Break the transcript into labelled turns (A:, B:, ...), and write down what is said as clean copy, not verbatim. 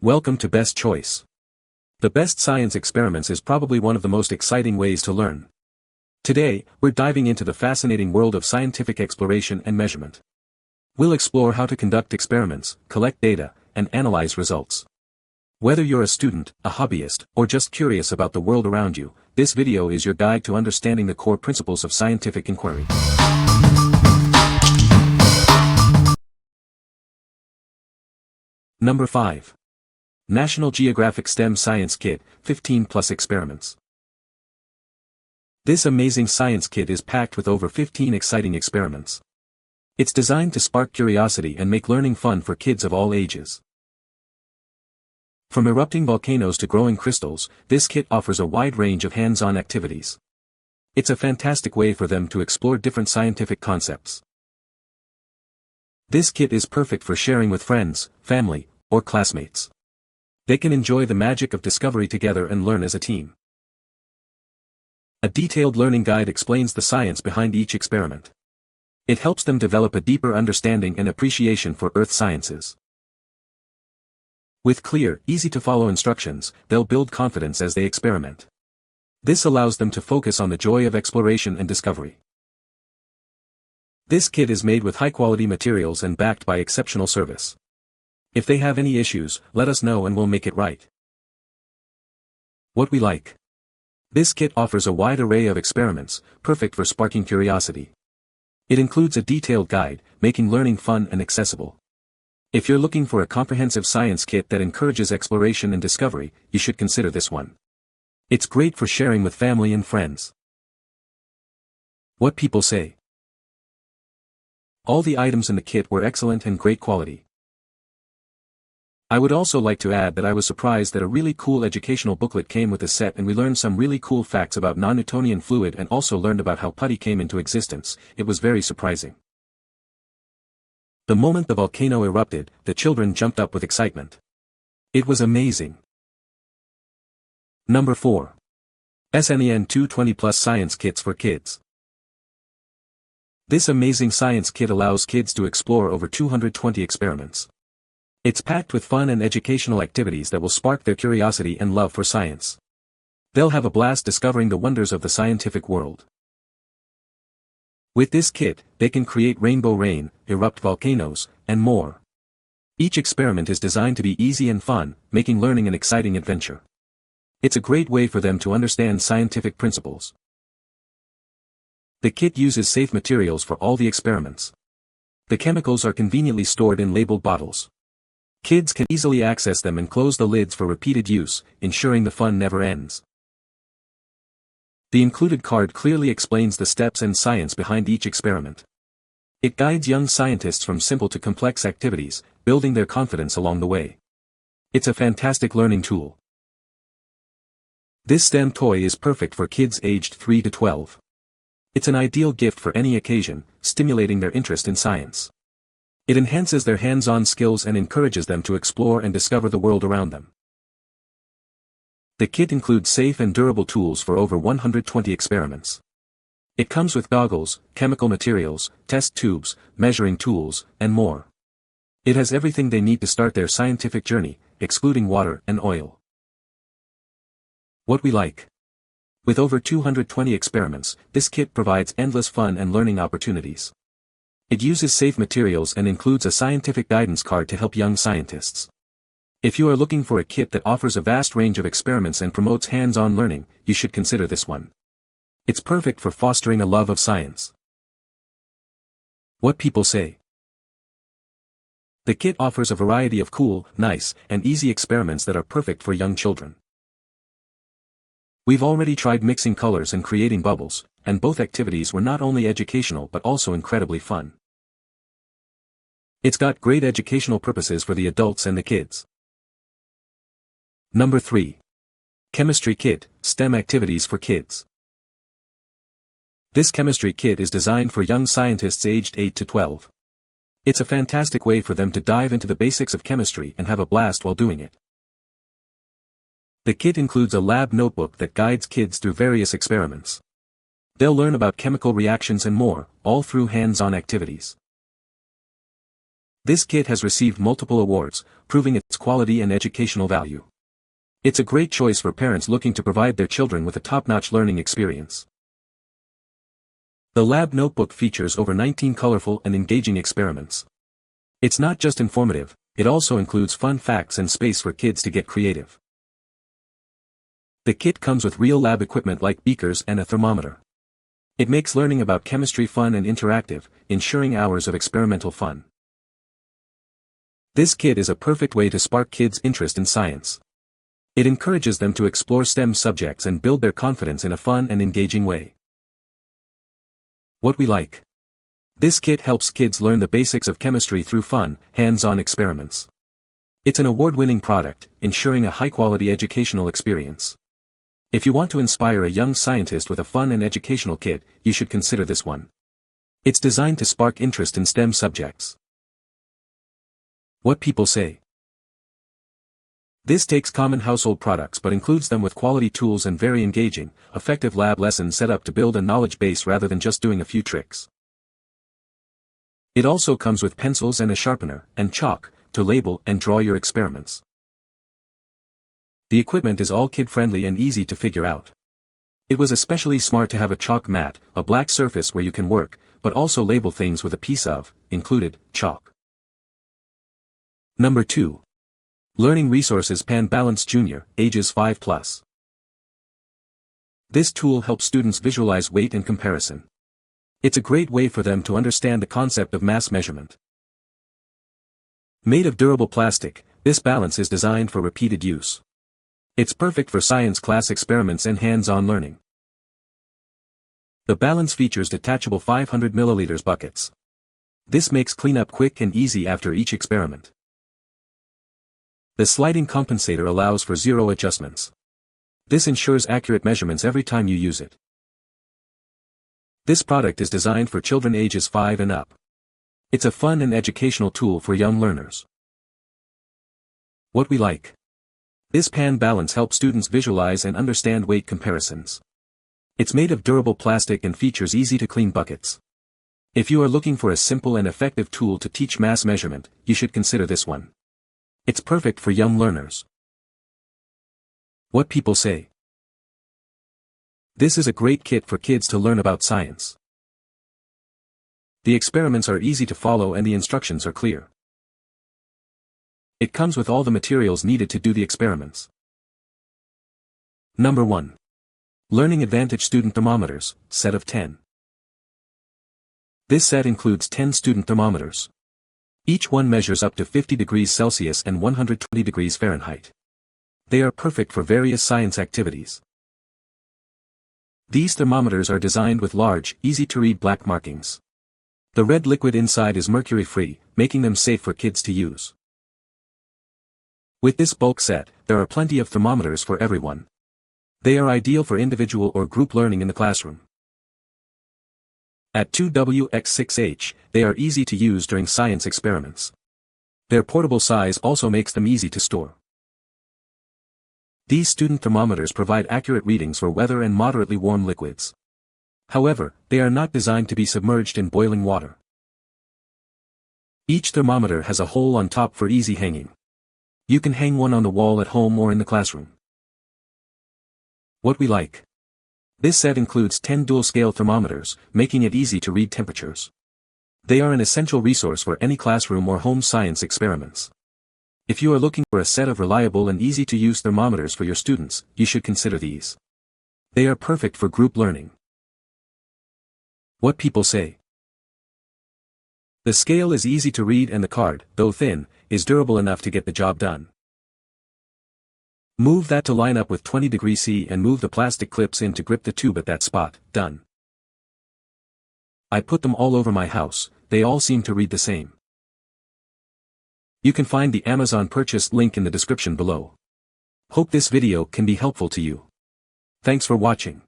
A: Welcome to Best Choice. The best science experiments is probably one of the most exciting ways to learn. Today, we're diving into the fascinating world of scientific exploration and measurement. We'll explore how to conduct experiments, collect data, and analyze results. Whether you're a student, a hobbyist, or just curious about the world around you, this video is your guide to understanding the core principles of scientific inquiry. Number 5. National Geographic STEM Science Kit, 15+ experiments. This amazing science kit is packed with over 15 exciting experiments. It's designed to spark curiosity and make learning fun for kids of all ages. From erupting volcanoes to growing crystals, this kit offers a wide range of hands-on activities. It's a fantastic way for them to explore different scientific concepts. This kit is perfect for sharing with friends, family, or classmates. They can enjoy the magic of discovery together and learn as a team. A detailed learning guide explains the science behind each experiment. It helps them develop a deeper understanding and appreciation for Earth sciences. With clear, easy-to-follow instructions, they'll build confidence as they experiment. This allows them to focus on the joy of exploration and discovery. This kit is made with high-quality materials and backed by exceptional service. If they have any issues, let us know and we'll make it right. What we like. This kit offers a wide array of experiments, perfect for sparking curiosity. It includes a detailed guide, making learning fun and accessible. If you're looking for a comprehensive science kit that encourages exploration and discovery, you should consider this one. It's great for sharing with family and friends. What people say. All the items in the kit were excellent and great quality. I would also like to add that I was surprised that a really cool educational booklet came with the set, and we learned some really cool facts about non-Newtonian fluid and also learned about how putty came into existence. It was very surprising. The moment the volcano erupted, the children jumped up with excitement. It was amazing. Number 4. SNAEN 220+ Science Kits for Kids. This amazing science kit allows kids to explore over 220 experiments. It's packed with fun and educational activities that will spark their curiosity and love for science. They'll have a blast discovering the wonders of the scientific world. With this kit, they can create rainbow rain, erupt volcanoes, and more. Each experiment is designed to be easy and fun, making learning an exciting adventure. It's a great way for them to understand scientific principles. The kit uses safe materials for all the experiments. The chemicals are conveniently stored in labeled bottles. Kids can easily access them and close the lids for repeated use, ensuring the fun never ends. The included card clearly explains the steps and science behind each experiment. It guides young scientists from simple to complex activities, building their confidence along the way. It's a fantastic learning tool. This STEM toy is perfect for kids aged 3 to 12. It's an ideal gift for any occasion, stimulating their interest in science. It enhances their hands-on skills and encourages them to explore and discover the world around them. The kit includes safe and durable tools for over 120 experiments. It comes with goggles, chemical materials, test tubes, measuring tools, and more. It has everything they need to start their scientific journey, excluding water and oil. What we like. With over 220 experiments, this kit provides endless fun and learning opportunities. It uses safe materials and includes a scientific guidance card to help young scientists. If you are looking for a kit that offers a vast range of experiments and promotes hands-on learning, you should consider this one. It's perfect for fostering a love of science. What people say. The kit offers a variety of cool, nice, and easy experiments that are perfect for young children. We've already tried mixing colors and creating bubbles, and both activities were not only educational but also incredibly fun. It's got great educational purposes for the adults and the kids. Number 3. Chemistry Kit, STEM Activities for Kids. This chemistry kit is designed for young scientists aged 8 to 12. It's a fantastic way for them to dive into the basics of chemistry and have a blast while doing it. The kit includes a lab notebook that guides kids through various experiments. They'll learn about chemical reactions and more, all through hands-on activities. This kit has received multiple awards, proving its quality and educational value. It's a great choice for parents looking to provide their children with a top-notch learning experience. The lab notebook features over 19 colorful and engaging experiments. It's not just informative, it also includes fun facts and space for kids to get creative. The kit comes with real lab equipment like beakers and a thermometer. It makes learning about chemistry fun and interactive, ensuring hours of experimental fun. This kit is a perfect way to spark kids' interest in science. It encourages them to explore STEM subjects and build their confidence in a fun and engaging way. What we like. This kit helps kids learn the basics of chemistry through fun, hands-on experiments. It's an award-winning product, ensuring a high-quality educational experience. If you want to inspire a young scientist with a fun and educational kit, you should consider this one. It's designed to spark interest in STEM subjects. What people say. This takes common household products but includes them with quality tools and very engaging, effective lab lessons set up to build a knowledge base rather than just doing a few tricks. It also comes with pencils and a sharpener, and chalk, to label and draw your experiments. The equipment is all kid-friendly and easy to figure out. It was especially smart to have a chalk mat, a black surface where you can work, but also label things with a piece of, included, chalk. Number 2. Learning Resources Pan Balance Junior, ages 5+. This tool helps students visualize weight and comparison. It's a great way for them to understand the concept of mass measurement. Made of durable plastic, this balance is designed for repeated use. It's perfect for science class experiments and hands-on learning. The balance features detachable 500 ml buckets. This makes cleanup quick and easy after each experiment. The sliding compensator allows for 0 adjustments. This ensures accurate measurements every time you use it. This product is designed for children ages 5 and up. It's a fun and educational tool for young learners. What we like. This pan balance helps students visualize and understand weight comparisons. It's made of durable plastic and features easy-to-clean buckets. If you are looking for a simple and effective tool to teach mass measurement, you should consider this one. It's perfect for young learners. What people say. This is a great kit for kids to learn about science. The experiments are easy to follow and the instructions are clear. It comes with all the materials needed to do the experiments. Number 1. Learning Advantage Student Thermometers, set of 10. This set includes 10 student thermometers. Each one measures up to 50 degrees Celsius and 120 degrees Fahrenheit. They are perfect for various science activities. These thermometers are designed with large, easy-to-read black markings. The red liquid inside is mercury-free, making them safe for kids to use. With this bulk set, there are plenty of thermometers for everyone. They are ideal for individual or group learning in the classroom. At 2W×6H, they are easy to use during science experiments. Their portable size also makes them easy to store. These student thermometers provide accurate readings for weather and moderately warm liquids. However, they are not designed to be submerged in boiling water. Each thermometer has a hole on top for easy hanging. You can hang one on the wall at home or in the classroom. What we like. This set includes 10 dual-scale thermometers, making it easy to read temperatures. They are an essential resource for any classroom or home science experiments. If you are looking for a set of reliable and easy-to-use thermometers for your students, you should consider these. They are perfect for group learning. What people say. The scale is easy to read and the card, though thin, is durable enough to get the job done. Move that to line up with 20 degrees C and move the plastic clips in to grip the tube at that spot, done. I put them all over my house, they all seem to read the same. You can find the Amazon purchase link in the description below. Hope this video can be helpful to you. Thanks for watching.